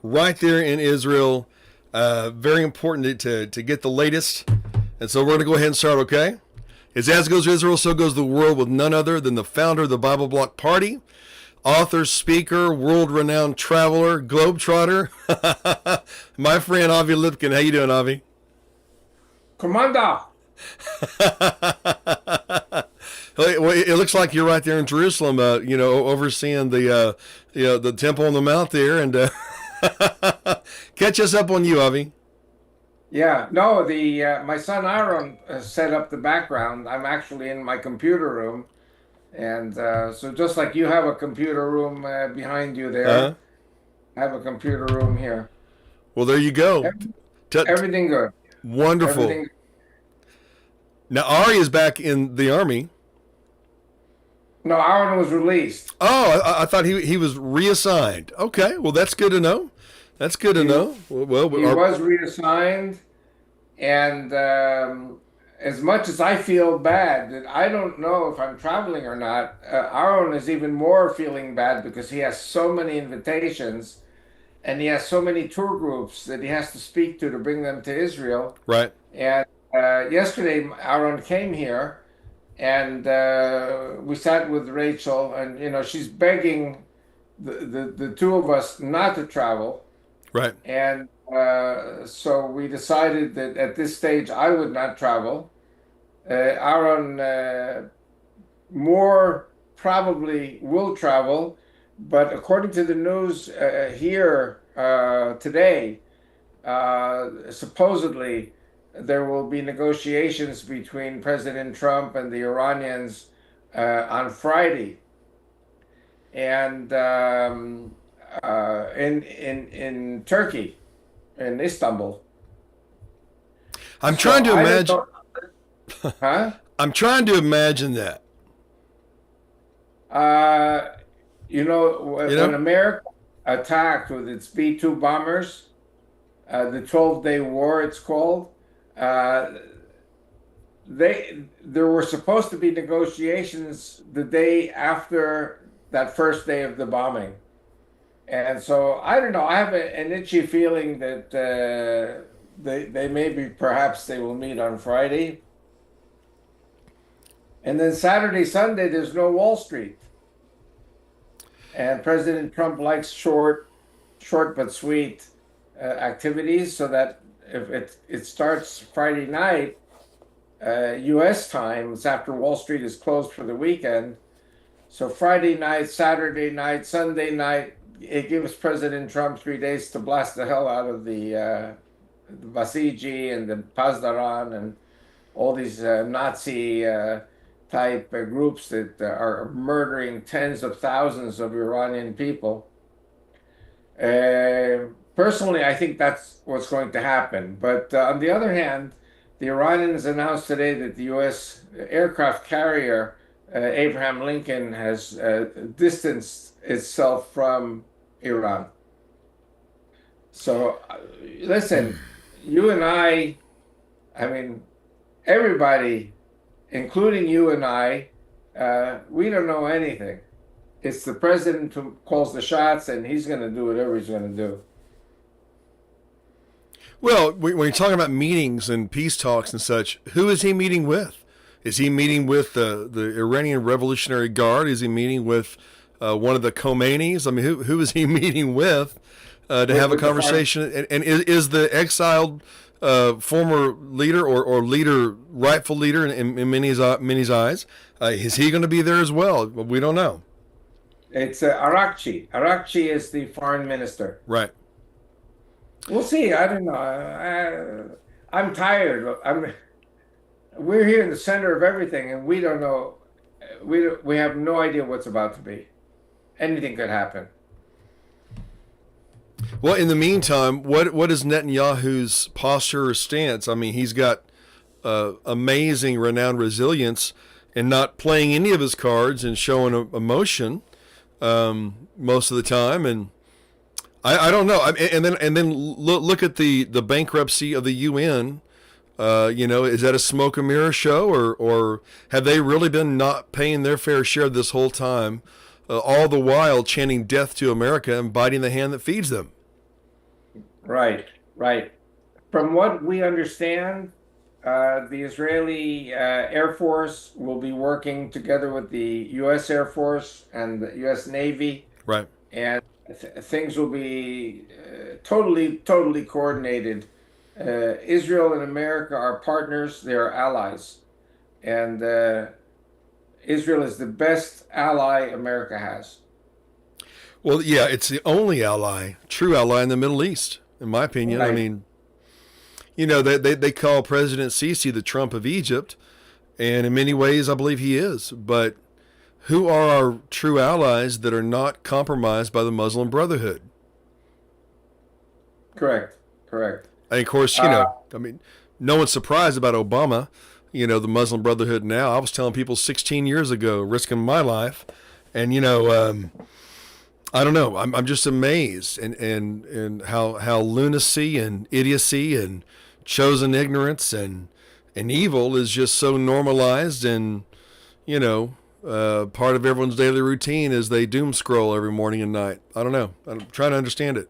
right there in Israel. Very important to get the latest. And so we're going to go ahead and start, okay? As goes Israel, so goes the world, with none other than the founder of the Bible Block Party, author, speaker, world-renowned traveler, globetrotter, my friend Avi Lipkin. How you doing, Avi? Commander. Well, it looks like you're right there in Jerusalem, overseeing the Temple on the Mount there, and catch us up on you, Avi. Yeah, no, the my son Aaron set up the background. I'm actually in my computer room, and so just like you have a computer room behind you Uh, there, I have a computer room here. well, there you go. Ev- T- t- Everything good. Wonderful. Everything. Now Ari is back in the army. No, Aaron was released. Oh, I thought he was reassigned. Okay, well that's good to know. That's good to He know. he was reassigned, and as much as I feel bad that I don't know if I'm traveling or not, Aaron is even more feeling bad because he has so many invitations and he has so many tour groups that he has to speak to bring them to Israel. right. And yesterday, Aaron came here, and we sat with Rachel, and she's begging the two of us not to travel. Right. And so we decided that at this stage I would not travel. Aaron more probably will travel, but according to the news here today, supposedly there will be negotiations between President Trump and the Iranians on Friday, and in Turkey, in Istanbul. I'm trying So to I don't imagine. know, huh? I'm trying to imagine that. Uh, You when know. America attacked with its B-2 bombers, the 12-day war, it's called, uh, there were supposed to be negotiations the day after that first day of the bombing. And so I don't know. I have an itchy feeling that they maybe perhaps they will meet on Friday, and then Saturday, Sunday, there's no Wall Street. And President Trump likes short but sweet activities, so that if it starts Friday night, U.S. time, it's after Wall Street is closed for the weekend. So Friday night, Saturday night, Sunday night, it gives President Trump 3 days to blast the hell out of the Basiji and the Pasdaran and all these Nazi type groups that are murdering tens of thousands of Iranian people. Personally, I think that's what's going to happen. But on the other hand, the Iranians announced today that the U.S. aircraft carrier Abraham Lincoln has distanced itself from Iran. So, listen, you and I mean, everybody, including you and I, we don't know anything. It's the president who calls the shots, and he's going to do whatever he's going to do. Well, when you're talking about meetings and peace talks and such, who is he meeting with? Is he meeting with the Iranian Revolutionary Guard? Is he meeting with one of the Khomeinis? I mean, who is he meeting with to have a With the foreign, conversation? And is the exiled former leader or leader, rightful leader in many's eyes, is he going to be there as well? We don't know. it's Arakchi. Arakchi is the foreign minister. Right. We'll see. I don't know. I'm tired. We're here in the center of everything, and we don't know. We have no idea what's about to be. Anything could happen. Well, in the meantime, what is Netanyahu's posture or stance? I mean, he's got amazing, renowned resilience and not playing any of his cards and showing emotion most of the time. And I don't know. And then look at the bankruptcy of the UN. Is that a smoke and mirror show, or have they really been not paying their fair share this whole time, all the while chanting death to America and biting the hand that feeds them? Right, right. From what we understand, the Israeli Air Force will be working together with the U.S. Air Force and the U.S. Navy, Right. and things will be totally coordinated. Israel and America are partners, they are allies, and Israel is the best ally America has. Well, yeah, it's the only ally, true ally in the Middle East, in my opinion. I Right. mean, you know, they call President Sisi the Trump of Egypt, and in many ways, I believe he is. But who are our true allies that are not compromised by the Muslim Brotherhood? Correct. Correct. And of course, you Uh, know, I mean, no one's surprised about Obama, you know, the Muslim Brotherhood now. I was telling people 16 years ago, risking my life. And, you know, I don't know. I'm just amazed and how lunacy and idiocy and chosen ignorance and evil is just so normalized and, you know, part of everyone's daily routine as they doom scroll every morning and night. I don't know. I'm trying to understand it.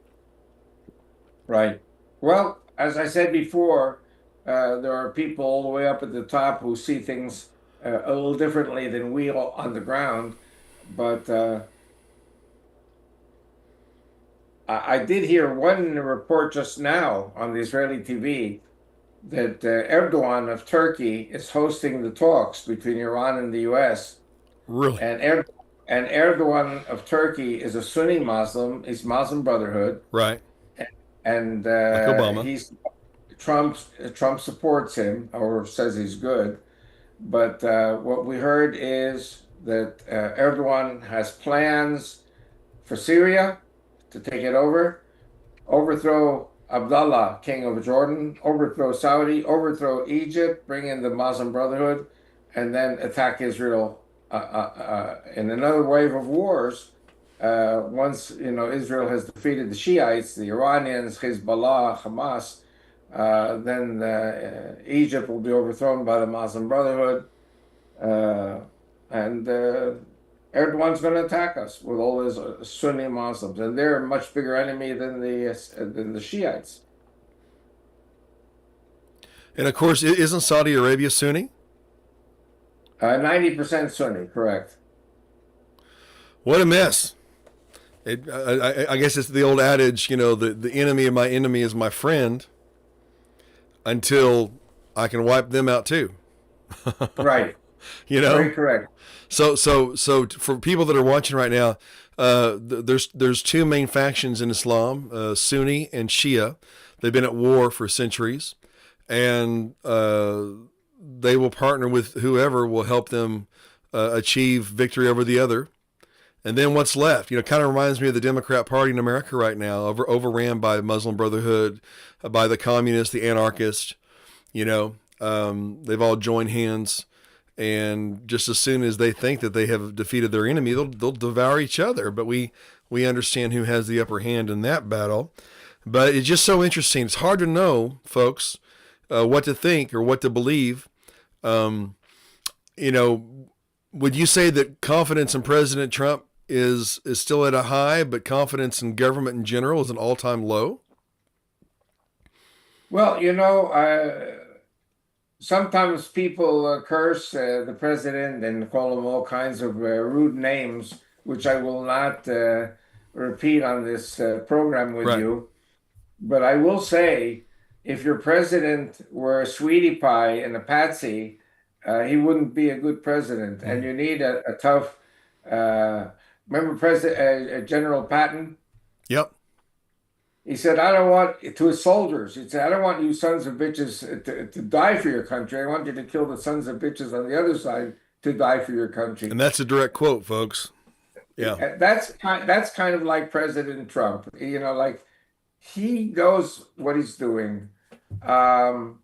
right. Well, as I said before, there are people all the way up at the top who see things a little differently than we all on the ground. But I did hear one report just now on the Israeli TV that Erdogan of Turkey is hosting the talks between Iran and the U.S. Really. And Erdogan of Turkey is a Sunni Muslim. He's Muslim Brotherhood, Right. and Like Obama. he's Trump supports him or says he's good. But what we heard is that Erdogan has plans for Syria to take it over, overthrow Abdullah, king of Jordan, overthrow Saudi, overthrow Egypt, bring in the Muslim Brotherhood, and then attack Israel in another wave of wars. Once Israel has defeated the Shiites, the Iranians, Hezbollah, Hamas, then Egypt will be overthrown by the Muslim Brotherhood, uh, and Erdogan's going to attack us with all his Sunni Muslims, and they're a much bigger enemy than the Shiites. And of course, isn't Saudi Arabia Sunni? 90% Sunni, correct. What a mess. I guess it's the old adage, you know, the enemy of my enemy is my friend until I can wipe them out too. Right. You Very know? correct. So for people that are watching right now, there's two main factions in Islam, Sunni and Shia. They've been at war for centuries, and they will partner with whoever will help them achieve victory over the other. And then what's left? You know, kind of reminds me of the Democrat Party in America right now, overran by Muslim Brotherhood, by the communists, the anarchists. You know, they've all joined hands, and just as soon as they think that they have defeated their enemy, they'll devour each other. But we understand who has the upper hand in that battle. But it's just so interesting. It's hard to know, folks, what to think or what to believe. Um, you know, would you say that confidence in President Trump is still at a high, but confidence in government in general is an all-time low? Well, sometimes people curse the president and call him all kinds of rude names, which I will not repeat on this program with Right. you. But I will say, if your president were a sweetie pie and a patsy, he wouldn't be a good president. And Mhm. you need a tough. Uh, Remember President General Patton? Yep. He said, "I don't want to his soldiers. He said, I don't want you sons of bitches to die for your country. I want you to kill the sons of bitches on the other side to die for your country." And that's a direct quote, folks. Yeah. That's kind of like President Trump. Like he knows what he's doing. Um,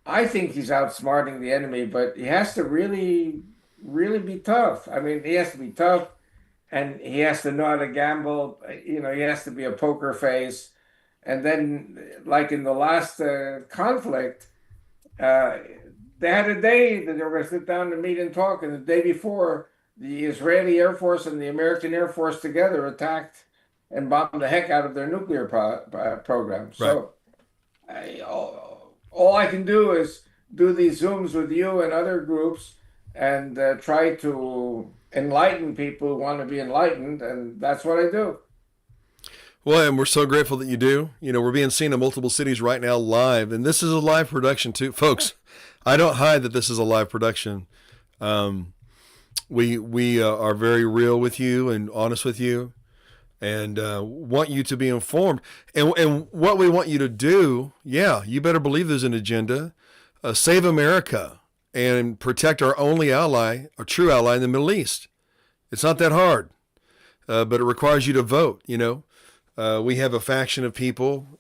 I think he's outsmarting the enemy, but he has to really be tough. I mean, he has to be tough, and he has to know how to gamble. He has to be a poker face. And then, like in the last conflict, uh, they had a day that they were going to sit down and meet and talk. And the day before, the Israeli Air Force and the American Air Force together attacked and bomb the heck out of their nuclear program. Right. So all I can do is do these Zooms with you and other groups and try to enlighten people who want to be enlightened, and that's what I do. Well, and we're so grateful that you do. You know, we're being seen in multiple cities right now live, and this is a live production too, folks. I don't hide that this is a live production. Um, we are very real with you and honest with you, and want you to be informed. And what we want you to do, yeah, you better believe there's an agenda. Save America and protect our only ally, our true ally in the Middle East. It's not that hard, but it requires you to vote. You know, we have a faction of people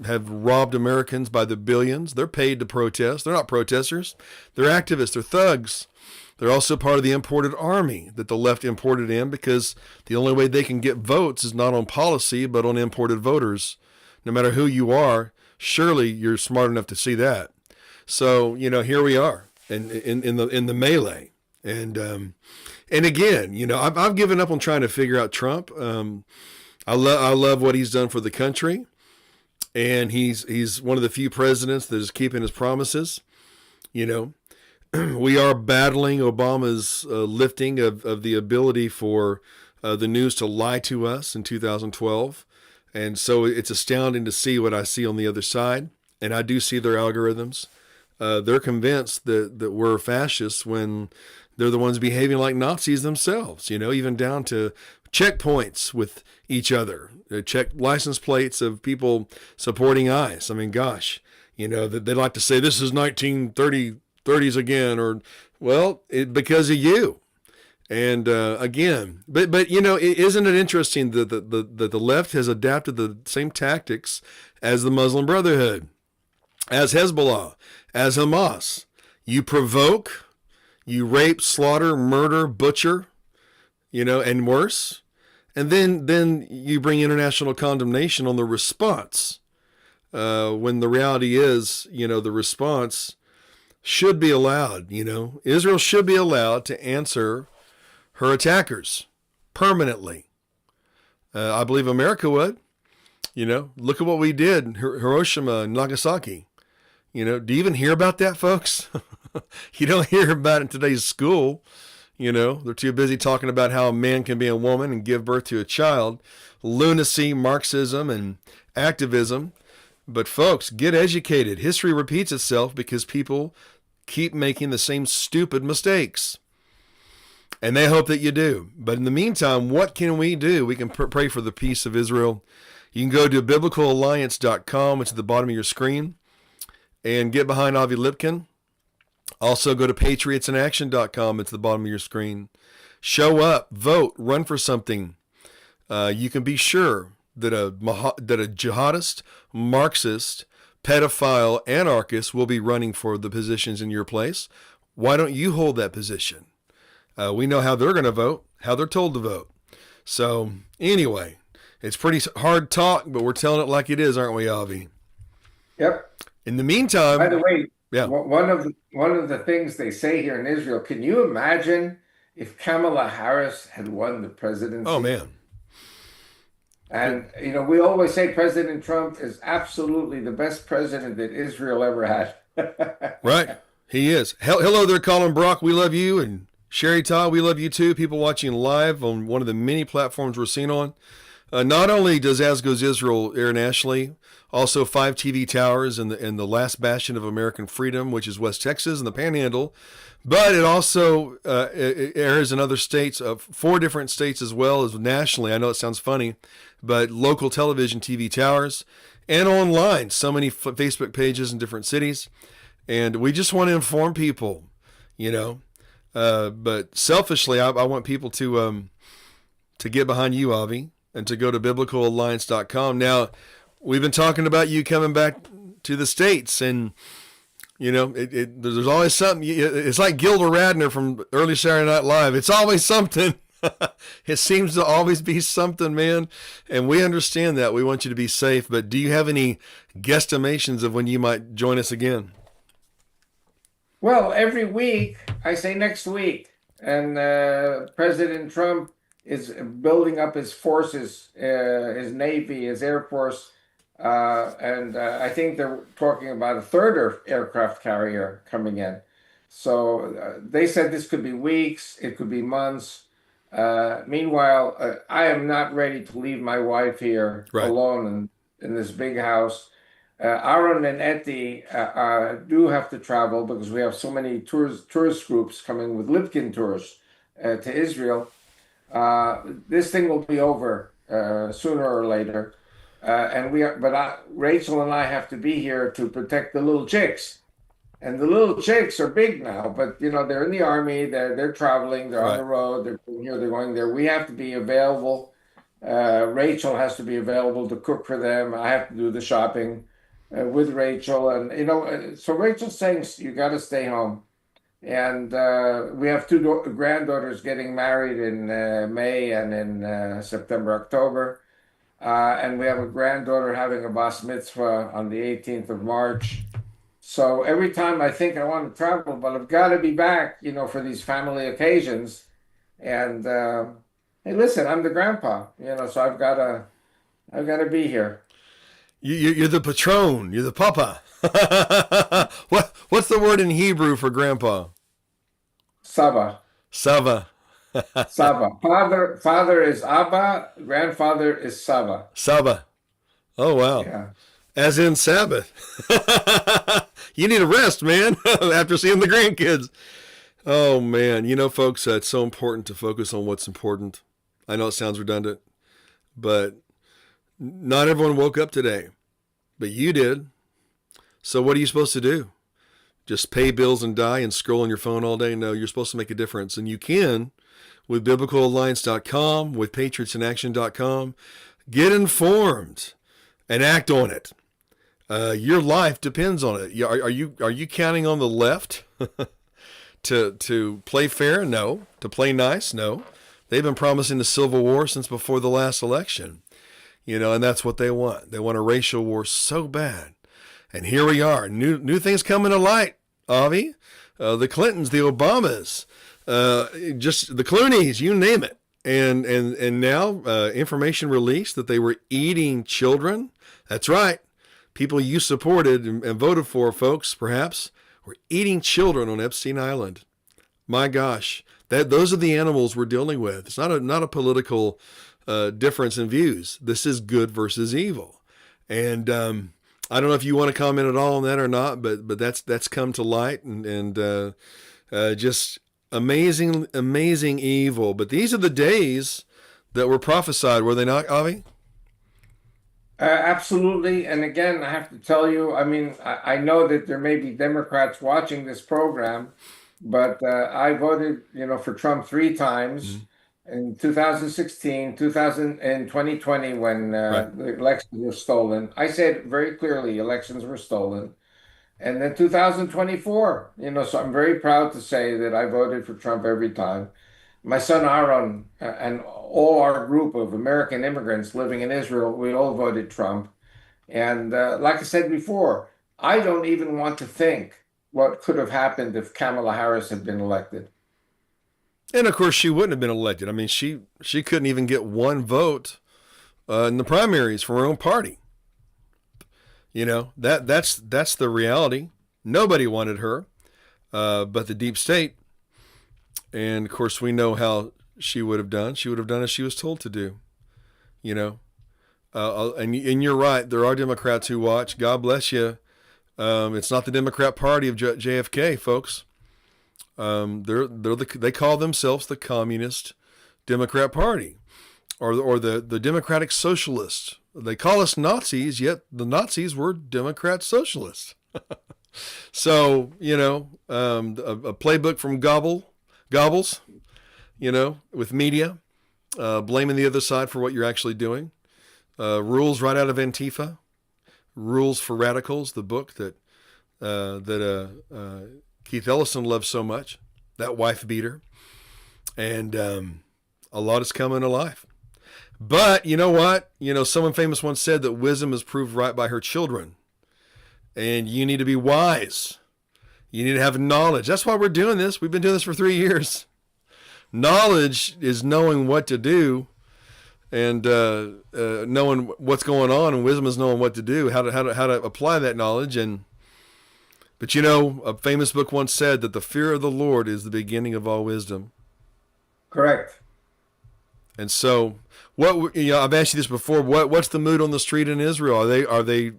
have robbed Americans by the billions. They're paid to protest. They're not protesters. They're activists. They're thugs. They're also part of the imported army that the left imported in, because the only way they can get votes is not on policy, but on imported voters. No matter who you are, surely you're smart enough to see that. So, you know, here we are in the melee. And again, you know, I've given up on trying to figure out Trump. I love what he's done for the country, and he's one of the few presidents that is keeping his promises. You know, we are battling Obama's lifting of the ability for the news to lie to us in 2012. And so it's astounding to see what I see on the other side. And I do see their algorithms. They're convinced that we're fascists when they're the ones behaving like Nazis themselves, you know, even down to checkpoints with each other, check license plates of people supporting ICE. I mean, gosh, you know, they like to say this is 1930s again, or, well, because of you. And again, but you know, isn't it interesting that the left has adapted the same tactics as the Muslim Brotherhood, as Hezbollah, as Hamas? You provoke, you rape, slaughter, murder, butcher, you know, and worse. And then you bring international condemnation on the response, when the reality is, you know, the response should be allowed. You know, Israel should be allowed to answer her attackers permanently. I believe America would. You know, look at what we did in Hiroshima and Nagasaki. You know, do you even hear about that, folks? You don't hear about it in today's school. You know, they're too busy talking about how a man can be a woman and give birth to a child. Lunacy, Marxism, and activism. But folks, get educated. History repeats itself because people keep making the same stupid mistakes. And they hope that you do. But in the meantime, what can we do? We can pray for the peace of Israel. You can go to biblicalalliance.com. It's at the bottom of your screen. And get behind Avi Lipkin. Also go to patriotsinAction.com. It's at the bottom of your screen. Show up, vote, run for something. You can be sure that a jihadist, Marxist, pedophile, anarchist will be running for the positions in your place. Why don't you hold that position? We know how they're going to vote, how they're told to vote. So anyway, it's pretty hard talk, but we're telling it like it is, aren't we, Avi? Yep. In the meantime, By the way, yeah. one of the things they say here in Israel, can you imagine if Kamala Harris had won the presidency? Oh, man. And, you know, we always say President Trump is absolutely the best president that Israel ever had. Right. He is. Hello there, Colin Brock. We love you. And Sherry Todd, we love you too. People watching live on one of the many platforms we're seen on. Not only does As Goes Israel air nationally, also 5 TV towers in the last bastion of American freedom, which is West Texas and the Panhandle, but it also it airs in other states, 4 different states as well as nationally. I know it sounds funny, but local television TV towers and online, so many Facebook pages in different cities. And we just want to inform people, you know, but selfishly, I want people to get behind you, Avi, and to go to biblicalalliance.com. Now, we've been talking about you coming back to the States, and, you know, there's always something. It's like Gilda Radner from early Saturday Night Live. It's always something. It seems to always be something, man. And we understand that. We want you to be safe. But do you have any guesstimations of when you might join us again? Well, every week I say next week, and President Trump is building up his forces, his Navy, his Air Force, and I think they're talking about a third aircraft carrier coming in. So they said this could be weeks, it could be months. Meanwhile, I am not ready to leave my wife here Right. alone in this big house. Aaron and Etty do have to travel because we have so many tourist groups coming with Lipkin tours to Israel. This thing will be over sooner or later, Rachel and I have to be here to protect the little chicks, and the little chicks are big now. But they're in the army, they're traveling, they're on the road, they're here, they're going there. We have to be available. Rachel has to be available to cook for them. I have to do the shopping with Rachel, and so Rachel's saying you got to stay home. And we have two granddaughters getting married in May and in September, October. And we have a granddaughter having a bas mitzvah on the 18th of March. So every time I think I want to travel, but I've got to be back, for these family occasions. And hey, listen, I'm the grandpa, so I've got to be here. You're the patron. You're the papa. What's the word in Hebrew for grandpa? Saba. Sava. Saba. Father is Abba. Grandfather is Saba. Saba. Oh, wow. Yeah. As in Sabbath. You need a rest, man, after seeing the grandkids. Oh, man. Folks, it's so important to focus on what's important. I know it sounds redundant, but not everyone woke up today, but you did. So what are you supposed to do? Just pay bills and die and scroll on your phone all day? No, you're supposed to make a difference. And you can with BiblicalAlliance.com, with PatriotsInAction.com. Get informed and act on it. Your life depends on it. Are you counting on the left to play fair? No. To play nice? No. They've been promising the Civil War since before the last election. And that's what they want. They want a racial war so bad. And here we are. New things coming to light, Avi. The Clintons, the Obamas, just the Clooneys, you name it. And now information released that they were eating children. That's right. People you supported and voted for, folks, perhaps, were eating children on Epstein Island. My gosh, those are the animals we're dealing with. It's not a political difference in views. This is good versus evil. And I don't know if you want to comment at all on that or not, but that's come to light and just amazing evil. But these are the days that were prophesied, were they not, Avi? Absolutely. And again, I have to tell you, I know that there may be Democrats watching this program, but I voted, for Trump 3 times. In 2016, 2020, when the elections were stolen. I said very clearly elections were stolen. And then 2024, so I'm very proud to say that I voted for Trump every time. My son Aaron and all our group of American immigrants living in Israel, we all voted Trump. And like I said before, I don't even want to think what could have happened if Kamala Harris had been elected. And of course, she wouldn't have been elected. She couldn't even get one vote in the primaries for her own party. That's the reality. Nobody wanted her, but the deep state. And of course, we know how she would have done. She would have done as she was told to do. And you're right. There are Democrats who watch. God bless you. It's not the Democrat Party of JFK, folks. They call themselves the Communist Democrat Party, or the Democratic Socialists. They call us Nazis, yet the Nazis were Democrat Socialists. So a playbook from Gobbles, with media, blaming the other side for what you're actually doing. Rules right out of Antifa, Rules for Radicals, the book that Keith Ellison loves so much, that wife beater. And a lot is coming to life. But you know what? Someone famous once said that wisdom is proved right by her children. And you need to be wise. You need to have knowledge. That's why we're doing this. We've been doing this for 3 years. Knowledge is knowing what to do, and knowing what's going on, and wisdom is knowing what to do, how to apply that knowledge. But a famous book once said that the fear of the Lord is the beginning of all wisdom. Correct. And so, I've asked you this before. What's the mood on the street in Israel? Are they?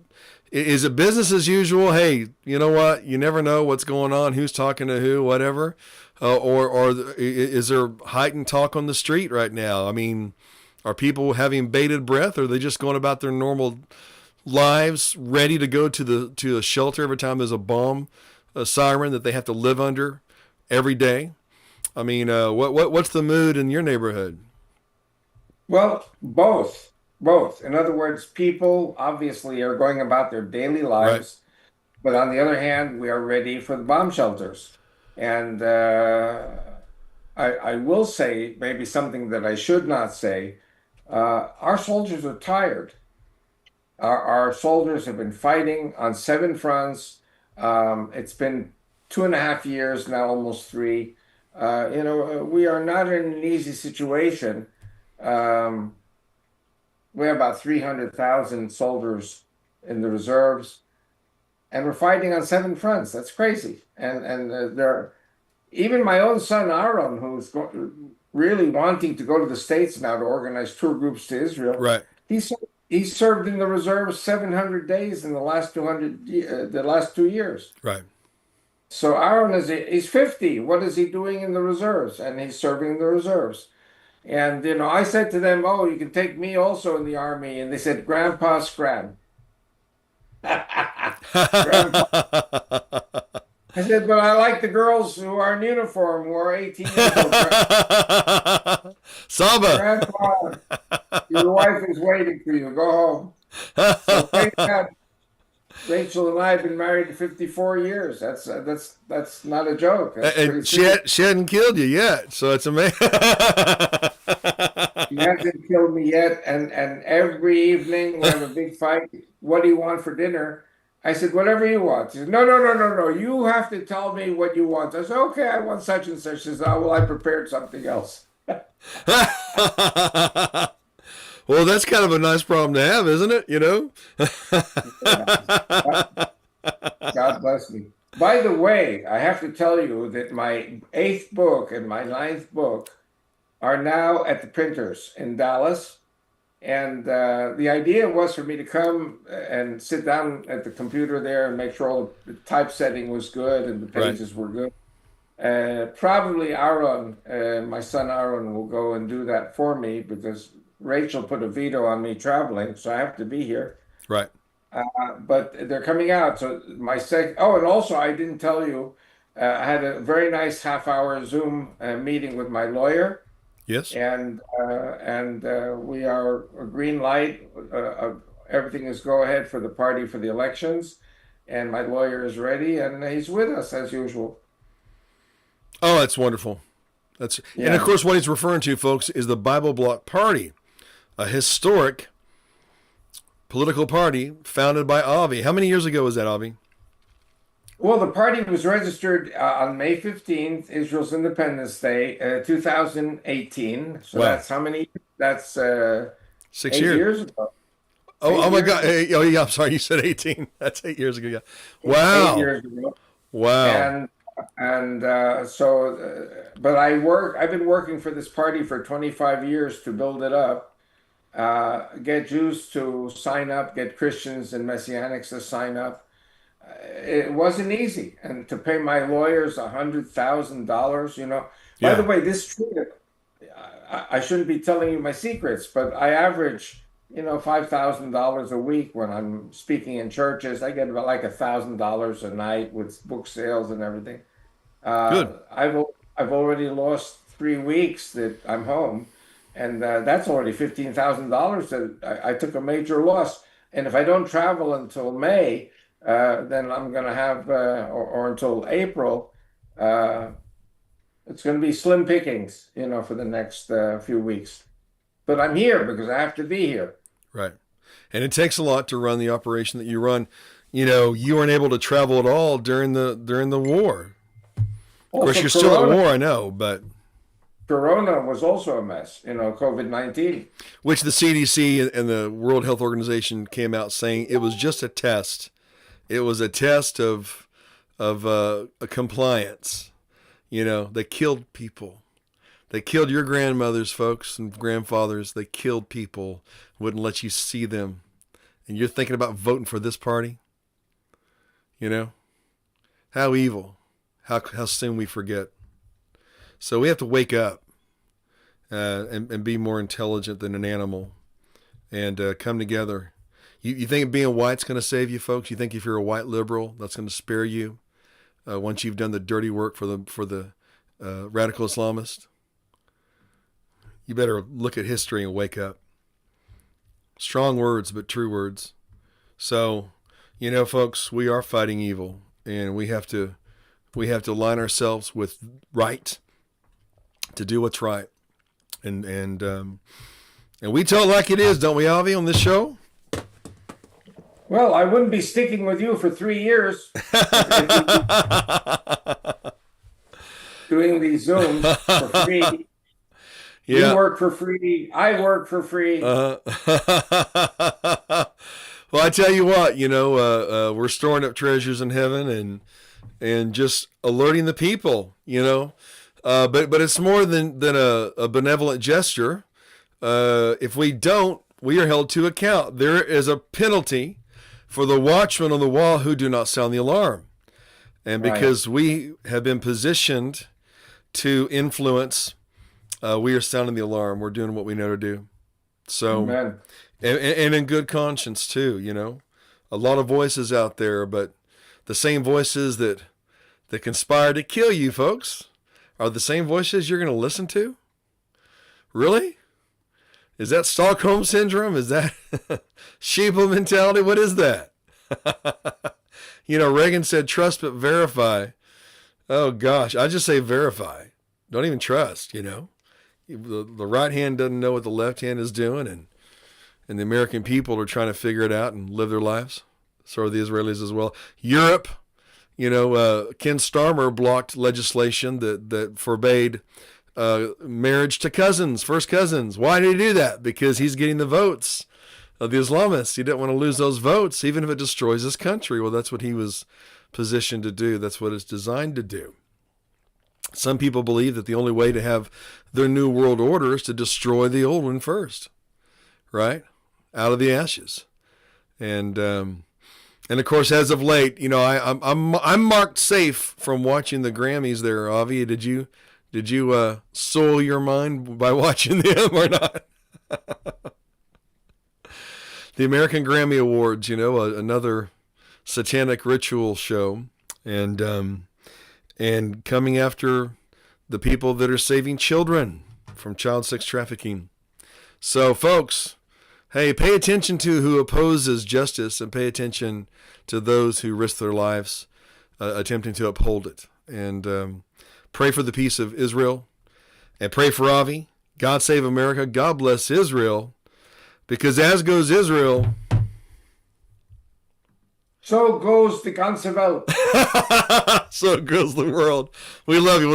Is it business as usual? Hey, you know what? You never know what's going on, who's talking to who, whatever. Or is there heightened talk on the street right now? I mean, are people having bated breath? Or are they just going about their normal lives, ready to go to a shelter every time there's a siren that they have to live under every day? I mean, what's the mood in your neighborhood? Well, both. Both. In other words, people obviously are going about their daily lives, but on the other hand, we are ready for the bomb shelters. And I will say maybe something that I should not say. Our soldiers are tired. Our soldiers have been fighting on 7 fronts. It's been 2.5 years now, almost 3. We are not in an easy situation. We have about 300,000 soldiers in the reserves, and we're fighting on 7 fronts. That's crazy. And there, even my own son Aaron, who's really wanting to go to the States now to organize tour groups to Israel. Right. He served in the reserves 700 days in the last 2 years. Right. So Aaron he's 50. What is he doing in the reserves? And he's serving in the reserves. And, I said to them, oh, you can take me also in the army. And they said, Grandpa Scram. Grandpa. I said, but I like the girls who are in uniform, who are 18 years old. Saba. Grandpa, your wife is waiting for you. Go home. So thank God, Rachel and I have been married 54 years. That's not a joke. And she hadn't killed you yet, so it's amazing. She hasn't killed me yet, and every evening we have a big fight. What do you want for dinner? I said, whatever you want. She said, no. You have to tell me what you want. I said, okay, I want such and such. She says, oh, well, I prepared something else. Well, that's kind of a nice problem to have, isn't it? God bless me. By the way, I have to tell you that my 8th book and my 9th book are now at the printers in Dallas. And the idea was for me to come and sit down at the computer there and make sure all the typesetting was good and the pages were good. Probably Aaron, my son Aaron, will go and do that for me because Rachel put a veto on me traveling, so I have to be here. Right. But they're coming out. So and also I didn't tell you, I had a very nice half-hour Zoom meeting with my lawyer. Yes. And we are a green light. Everything is go ahead for the party for the elections, and my lawyer is ready, and he's with us as usual. Oh, that's wonderful. And of course, what he's referring to, folks, is the Bible Block Party, a historic political party founded by Avi. How many years ago was that, Avi? Well, the party was registered on May 15th, Israel's Independence Day, 2018. So that's how many? That's 6 8 years ago. Oh my God. Oh, yeah, I'm sorry. You said 18. That's 8 years ago. Yeah. Wow. 8 years ago. Wow. But I've been working for this party for 25 years to build it up, get Jews to sign up, get Christians and Messianics to sign up. It wasn't easy, and to pay my lawyers $100,000. By the way, this trip, I shouldn't be telling you my secrets, but I average, $5,000 a week when I'm speaking in churches. I get about like $1,000 a night with book sales and everything. Good. I've already lost 3 weeks that I'm home, and that's already $15,000 that I took a major loss. And if I don't travel until May, then I'm going to have, or until April, it's going to be slim pickings, for the next few weeks. But I'm here because I have to be here. Right. And it takes a lot to run the operation that you run. You weren't able to travel at all during the war. Of course, you're still at war, I know, but. Corona was also a mess, COVID-19. Which the CDC and the World Health Organization came out saying it was just a test. It was a test of a compliance. They killed people. They killed your grandmothers, folks, and grandfathers. They killed people, wouldn't let you see them. And you're thinking about voting for this party? How evil. How soon we forget. So we have to wake up and be more intelligent than an animal and come together. You think being white's going to save you, folks? You think if you're a white liberal, that's going to spare you once you've done the dirty work for the radical Islamist? You better look at history and wake up. Strong words, but true words. So, folks, we are fighting evil, and we have to align ourselves with right to do what's right, and we tell it like it is, don't we, Avi, on this show? Well, I wouldn't be sticking with you for 3 years doing these Zooms for free. Yeah. You work for free. I work for free. Well, I tell you what, we're storing up treasures in heaven and just alerting the people, but it's more than a benevolent gesture. If we don't, we are held to account. There is a penalty for the watchmen on the wall who do not sound the alarm. And because we have been positioned to influence, we are sounding the alarm. We're doing what we know to do. So, Amen. And in good conscience too, a lot of voices out there, but the same voices that conspire to kill you, folks, are the same voices you're going to listen to? Really? Is that Stockholm Syndrome? Is that sheeple mentality? What is that? Reagan said, trust but verify. Oh, gosh. I just say verify. Don't even trust, The right hand doesn't know what the left hand is doing, and the American people are trying to figure it out and live their lives. So are the Israelis as well. Europe, Ken Starmer blocked legislation that forbade marriage to cousins, first cousins. Why did he do that? Because he's getting the votes of the Islamists. He didn't want to lose those votes, even if it destroys his country. Well, that's what he was positioned to do. That's what it's designed to do. Some people believe that the only way to have their new world order is to destroy the old one first, right? Out of the ashes. And of course, as of late, I'm marked safe from watching the Grammys there. Avi, did you soil your mind by watching them or not? The American Grammy Awards, another satanic ritual show, and coming after the people that are saving children from child sex trafficking. So, folks, hey, pay attention to who opposes justice and pay attention to those who risk their lives attempting to uphold it. And pray for the peace of Israel and pray for Avi. God save America. God bless Israel. Because as goes Israel, so goes the ganze Welt. so goes the world. We love you. We'll